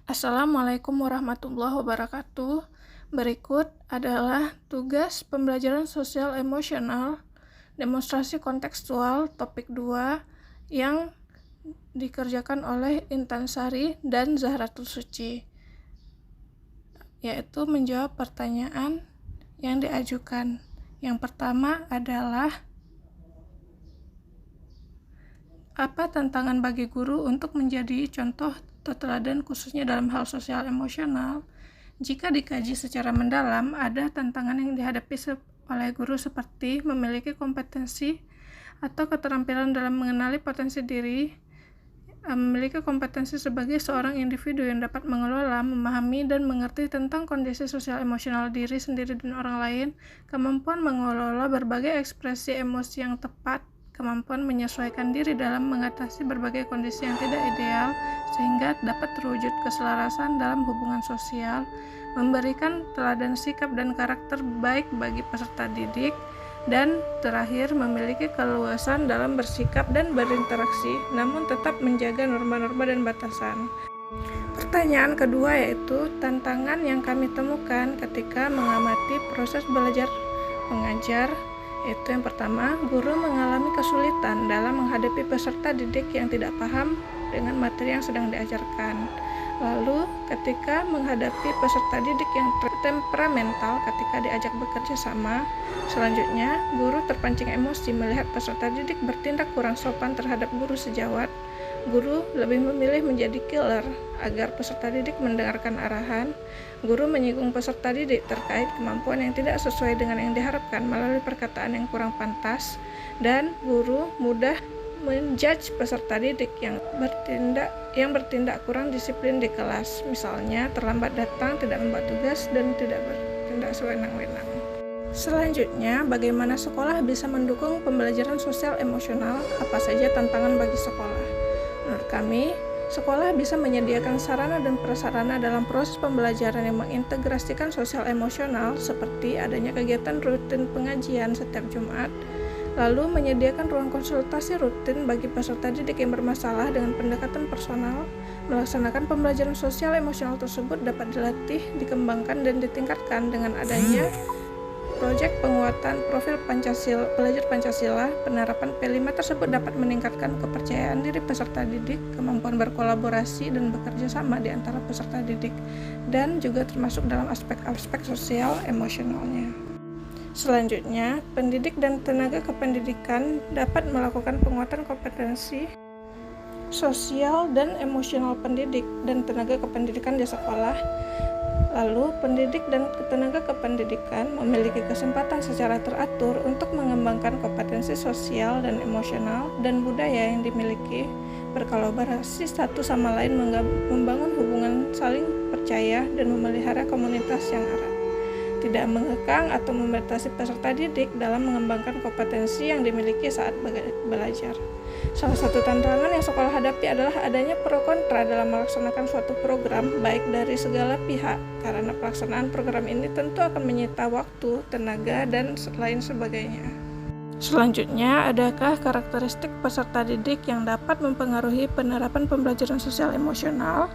Assalamualaikum warahmatullahi wabarakatuh. Berikut adalah tugas pembelajaran sosial emosional, demonstrasi kontekstual topik 2 yang dikerjakan oleh Intan Sari dan Zahratul Suci, yaitu menjawab pertanyaan yang diajukan. Yang pertama adalah, apa tantangan bagi guru untuk menjadi contoh atau teladan khususnya dalam hal sosial emosional? Jika dikaji secara mendalam, ada tantangan yang dihadapi oleh guru seperti memiliki kompetensi atau keterampilan dalam mengenali potensi diri, memiliki kompetensi sebagai seorang individu yang dapat mengelola, memahami, dan mengerti tentang kondisi sosial emosional diri sendiri dan orang lain, kemampuan mengelola berbagai ekspresi emosi yang tepat, kemampuan menyesuaikan diri dalam mengatasi berbagai kondisi yang tidak ideal sehingga dapat terwujud keselarasan dalam hubungan sosial, memberikan teladan sikap dan karakter baik bagi peserta didik, dan terakhir memiliki keleluasan dalam bersikap dan berinteraksi namun tetap menjaga norma-norma dan batasan. Pertanyaan kedua yaitu tantangan yang kami temukan ketika mengamati proses belajar mengajar. Itu yang pertama, guru mengalami kesulitan dalam menghadapi peserta didik yang tidak paham dengan materi yang sedang diajarkan. Lalu, ketika menghadapi peserta didik yang temperamental ketika diajak bekerja sama, selanjutnya guru terpancing emosi melihat peserta didik bertindak kurang sopan terhadap guru sejawat. Guru lebih memilih menjadi killer agar peserta didik mendengarkan arahan. Guru menyinggung peserta didik terkait kemampuan yang tidak sesuai dengan yang diharapkan melalui perkataan yang kurang pantas, dan guru mudah menjudge peserta didik yang bertindak kurang disiplin di kelas, misalnya terlambat datang, tidak membuat tugas, dan tidak bertindak sewenang-wenang. Selanjutnya, bagaimana sekolah bisa mendukung pembelajaran sosial emosional? Apa saja tantangan bagi sekolah? Menurut kami, sekolah bisa menyediakan sarana dan prasarana dalam proses pembelajaran yang mengintegrasikan sosial emosional, seperti adanya kegiatan rutin pengajian setiap Jumat, lalu menyediakan ruang konsultasi rutin bagi peserta didik yang bermasalah dengan pendekatan personal. Melaksanakan pembelajaran sosial emosional tersebut dapat dilatih, dikembangkan, dan ditingkatkan dengan adanya proyek penguatan profil pelajar Pancasila. Penerapan P5 tersebut dapat meningkatkan kepercayaan diri peserta didik, kemampuan berkolaborasi dan bekerja sama di antara peserta didik, dan juga termasuk dalam aspek-aspek sosial emosionalnya. Selanjutnya, pendidik dan tenaga kependidikan dapat melakukan penguatan kompetensi sosial dan emosional pendidik dan tenaga kependidikan di sekolah. Lalu, pendidik dan tenaga kependidikan memiliki kesempatan secara teratur untuk mengembangkan kompetensi sosial dan emosional dan budaya yang dimiliki, berkolaborasi satu sama lain, membangun hubungan saling percaya, dan memelihara komunitas yang erat. Tidak mengekang atau membatasi peserta didik dalam mengembangkan kompetensi yang dimiliki saat belajar. Salah satu tantangan yang sekolah hadapi adalah adanya pro kontra dalam melaksanakan suatu program, baik dari segala pihak, karena pelaksanaan program ini tentu akan menyita waktu, tenaga, dan lain sebagainya. Selanjutnya, adakah karakteristik peserta didik yang dapat mempengaruhi penerapan pembelajaran sosial emosional?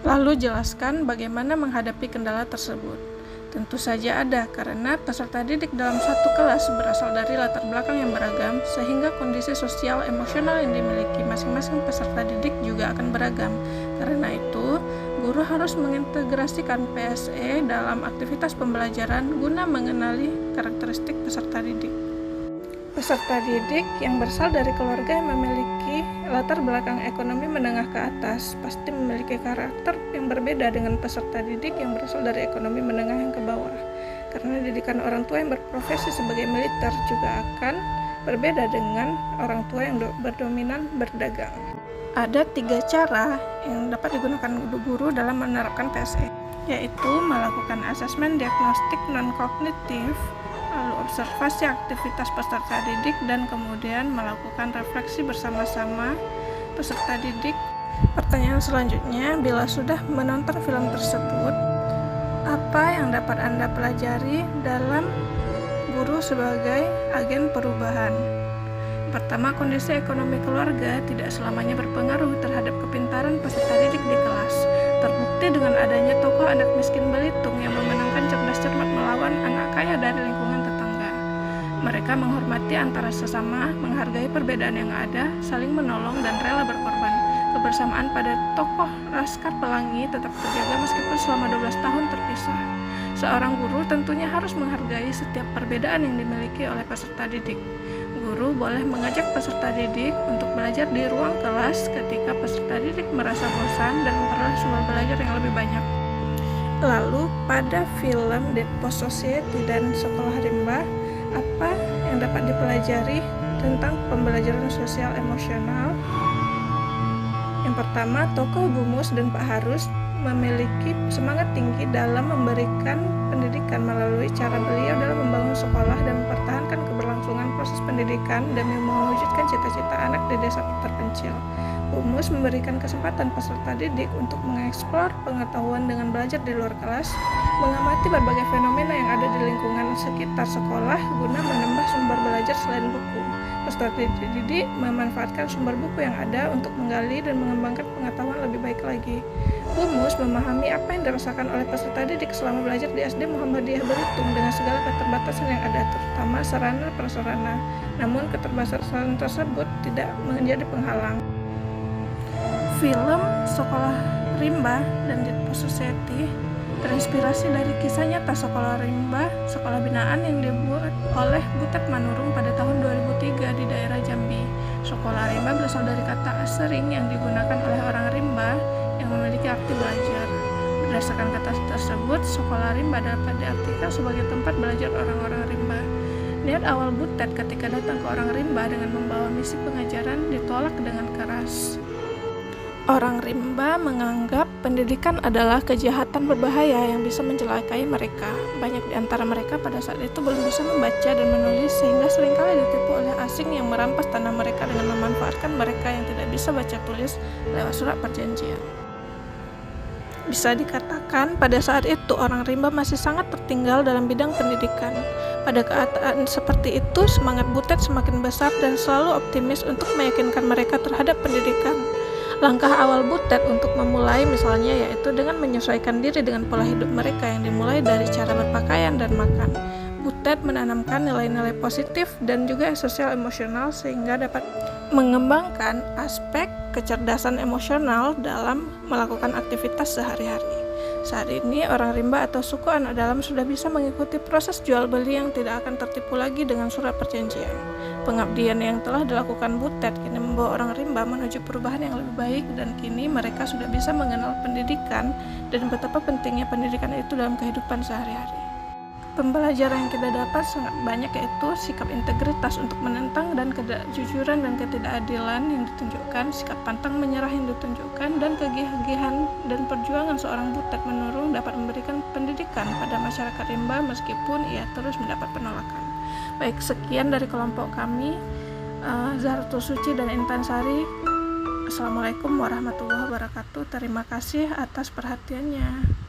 Lalu jelaskan bagaimana menghadapi kendala tersebut. Tentu saja ada, karena peserta didik dalam satu kelas berasal dari latar belakang yang beragam, sehingga kondisi sosial emosional yang dimiliki masing-masing peserta didik juga akan beragam. Karena itu, guru harus mengintegrasikan PSE dalam aktivitas pembelajaran guna mengenali karakteristik peserta didik. Peserta didik yang berasal dari keluarga yang memiliki latar belakang ekonomi menengah ke atas pasti memiliki karakter yang berbeda dengan peserta didik yang berasal dari ekonomi menengah yang ke bawah. Karena didikan orang tua yang berprofesi sebagai militer juga akan berbeda dengan orang tua yang berdominan berdagang. Ada 3 cara yang dapat digunakan guru dalam menerapkan PSE, yaitu melakukan asesmen diagnostik non-kognitif, lalu observasi aktivitas peserta didik, dan kemudian melakukan refleksi bersama-sama peserta didik. Pertanyaan selanjutnya, bila sudah menonton film tersebut, apa yang dapat Anda pelajari dalam guru sebagai agen perubahan? Pertama, kondisi ekonomi keluarga tidak selamanya berpengaruh terhadap kepintaran peserta didik di kelas. Terbukti Seperti dengan adanya tokoh anak miskin Belitung yang memenangkan cerdas cermat melawan anak kaya dari lingkungan tetangga. Mereka menghormati antara sesama, menghargai perbedaan yang ada, saling menolong dan rela berkorban. Kebersamaan pada tokoh Laskar Pelangi tetap terjaga meskipun selama 12 tahun terpisah. Seorang guru tentunya harus menghargai setiap perbedaan yang dimiliki oleh peserta didik. Guru boleh mengajak peserta didik untuk belajar di ruang kelas ketika peserta didik merasa bosan dan memperoleh sumber belajar yang lebih banyak. Lalu, pada film Dead Post Society dan Sekolah Rimba, apa yang dapat dipelajari tentang pembelajaran sosial emosional? Yang pertama, tokoh Bu Mus dan Pak Harus memiliki semangat tinggi dalam memberikan pendidikan melalui cara beliau dalam membangun sekolah dan mempertahankan keberlangsungan proses pendidikan demi mewujudkan cita-cita anak di desa terpencil. Bu Mus memberikan kesempatan peserta didik untuk mengeksplor pengetahuan dengan belajar di luar kelas, mengamati berbagai fenomena yang ada di lingkungan sekitar sekolah guna menambah sumber belajar selain buku. Peserta didik memanfaatkan sumber buku yang ada untuk menggali dan mengembangkan pengetahuan lebih baik lagi. Bu Mus memahami apa yang dirasakan oleh peserta didik selama belajar di SD Muhammadiyah Belitung dengan segala keterbatasan yang ada, terutama sarana prasarana. Namun keterbatasan tersebut tidak menjadi penghalang. Film Sekolah Rimba dan Dead Post Society terinspirasi dari kisah nyata Sekolah Rimba, sekolah binaan yang dibuat oleh Butet Manurung pada tahun 2003 di daerah Jambi. Sekolah Rimba berasal dari kata asering yang digunakan oleh orang Rimba yang memiliki arti belajar. Berdasarkan kata tersebut, Sekolah Rimba dapat diartikan sebagai tempat belajar orang-orang Rimba. Niat awal Butet ketika datang ke orang Rimba dengan membawa misi pengajaran ditolak dengan keras. Orang Rimba menganggap pendidikan adalah kejahatan berbahaya yang bisa mencelakai mereka. Banyak di antara mereka pada saat itu belum bisa membaca dan menulis sehingga seringkali ditipu oleh asing yang merampas tanah mereka dengan memanfaatkan mereka yang tidak bisa baca tulis lewat surat perjanjian. Bisa dikatakan pada saat itu orang Rimba masih sangat tertinggal dalam bidang pendidikan. Pada keadaan seperti itu, semangat Butet semakin besar dan selalu optimis untuk meyakinkan mereka terhadap pendidikan. Langkah awal Butet untuk memulai misalnya yaitu dengan menyesuaikan diri dengan pola hidup mereka yang dimulai dari cara berpakaian dan makan. Butet menanamkan nilai-nilai positif dan juga sosial emosional sehingga dapat mengembangkan aspek kecerdasan emosional dalam melakukan aktivitas sehari-hari. Saat ini orang Rimba atau suku anak dalam sudah bisa mengikuti proses jual beli yang tidak akan tertipu lagi dengan surat perjanjian. Pengabdian yang telah dilakukan Butet kini membawa orang Rimba menuju perubahan yang lebih baik dan kini mereka sudah bisa mengenal pendidikan dan betapa pentingnya pendidikan itu dalam kehidupan sehari-hari. Pembelajaran yang kita dapat sangat banyak yaitu sikap integritas untuk menentang dan kejujuran dan ketidakadilan yang ditunjukkan, sikap pantang menyerah yang ditunjukkan, dan kegigihan dan perjuangan seorang Butet Manurung dapat memberikan pendidikan pada masyarakat Rimba meskipun ia terus mendapat penolakan. Baik, sekian dari kelompok kami, Zahratul Suci dan Intan Sari. Assalamualaikum warahmatullahi wabarakatuh. Terima kasih atas perhatiannya.